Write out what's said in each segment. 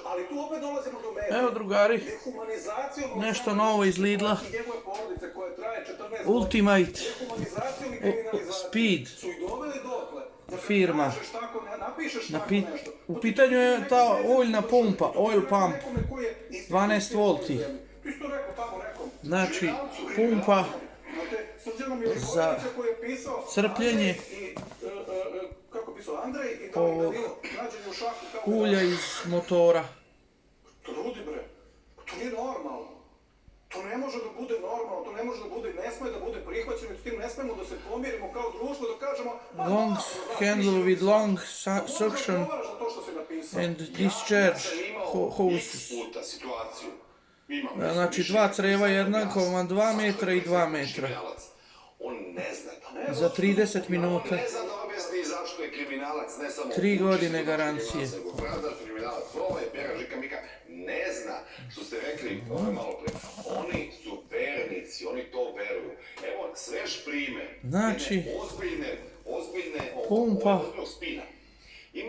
Ali tu opet dolazimo do mene. Evo drugari, nešto novo iz Lidla. Ultimate Speed firma. U pitanju je ta oljna pumpa, oil pump, 12 volti. Znači, pumpa za crpljenje ovog ulja iz motora. Ljudi bre, to nije normalno. To ne može da bude normalno, to ne može da bude, ne sme da bude prihvaćeno, s tim ne smemo da se pomirimo kao društvo, da kažemo... Long handle with long suction and discharge hoses. Znači, dva creva jednako, 2 metra i 2 metra. Za 30 minuta. 3 godine garancije. Ne zna, što ste rekli malo pre, oni su vernici, oni to veruju. Evo, svež primer, znači, ozbiljne pumpa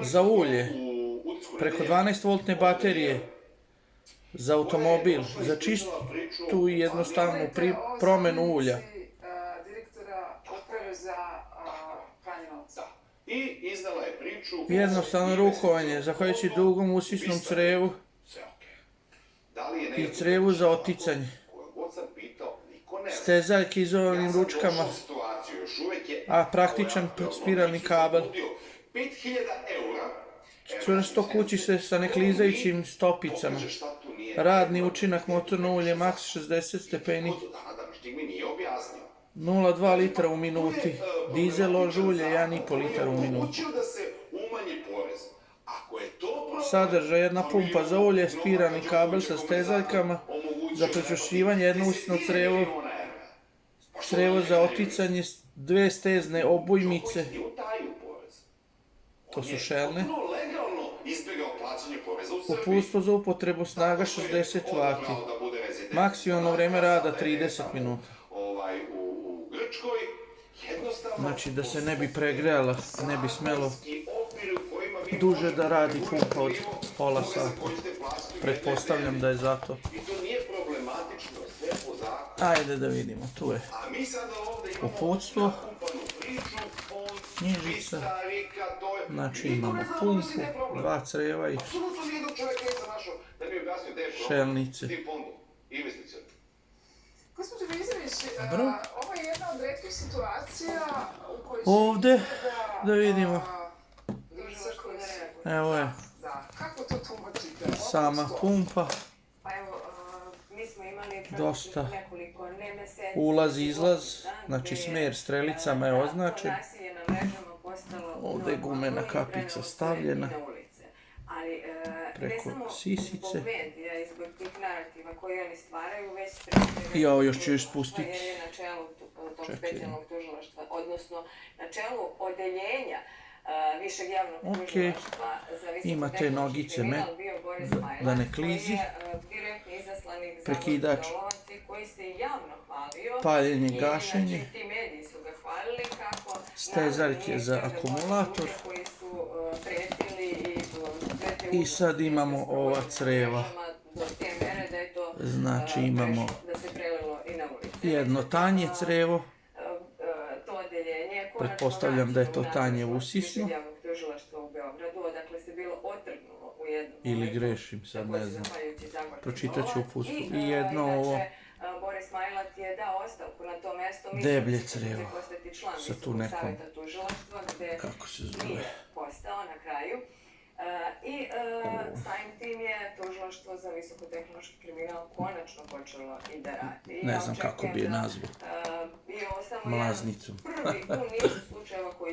za ulje, preko 12 voltne baterije, za automobil, za čistu i jednostavnu promenu ulja. I izdala je priču... Jednostavno rukovanje, zahvaljujući dugom usisnom crevu i crevu za oticanje. Stezaljke izovanim ručkama, a praktičan spiralni kabel. Čvrsto kućište sa neklizajućim stopicama. Radni učinak motorno ulje, maks 60 stepeni. 0,2 litra u minuti. Dizel lož ulje, 1,5 litra u minuti. Sadržaj jedna pumpa za ulje, spiralni kabel sa stezaljkama, za pričvršćivanje jedno usisno crevo, crevo za oticanje, 2 stezne obojmice, to su šelne, uputstvo za upotrebu snaga 60 W, maksimalno vreme rada 30 minuta. Znači da se ne bi pregrejala, ne bi smelo duže da radi pumpa od pola sata. Pretpostavljam da je zato. Ajde da vidimo, tu je uputstvo, knjižica, znači imamo pumpu, 2 creva i šelnice. Gospođo Vizović, ovo je jedna od retkih situacija u kojoj... Ovdje, da vidimo. Evo je. Kako to tumačite? Sama pumpa. Dosta ulaz, izlaz, znači smer strelicama je označen. Ovdje je gumena kapica stavljena preko sisice. I ovo još ću ispustiti. Čekaj. Odnosno, na čelu odeljenja Višeg javnog tužilaštva za ima te nogice da ne klizi, prekidač, paljenje, gašenje, stezaljke za akumulator i sad imamo ova creva. Znači imamo jedno tanje crevo, pretpostavljam da je to tanje usisno, ili grešim, sad ne znam, pročitat ću uputstvo, i jedno ovo deblje crevo, sa tu nekom, kako se zove. I samim tim je tužilaštvo za visokotehnološki kriminal konačno počelo i da radi. Ne znam kako bi je nazvao. Mlaznicom.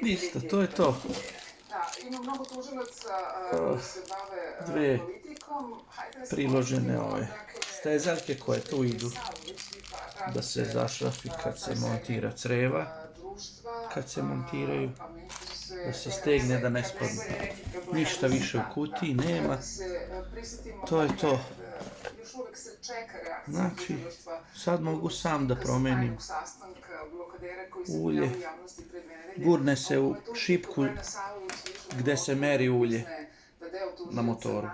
Ništa, to je to. Ima mnogo tužilaca koji se bave politikom. Priložene ove stezaljke koje tu idu da se zašrafi kad se montira creva, kad se montiraju, da se stegne da ne spadne. Ništa više u kutiji nema. To je to. Znači, sad mogu sam da promenim ulje. Gurne se u šipku gde se meri ulje na motoru.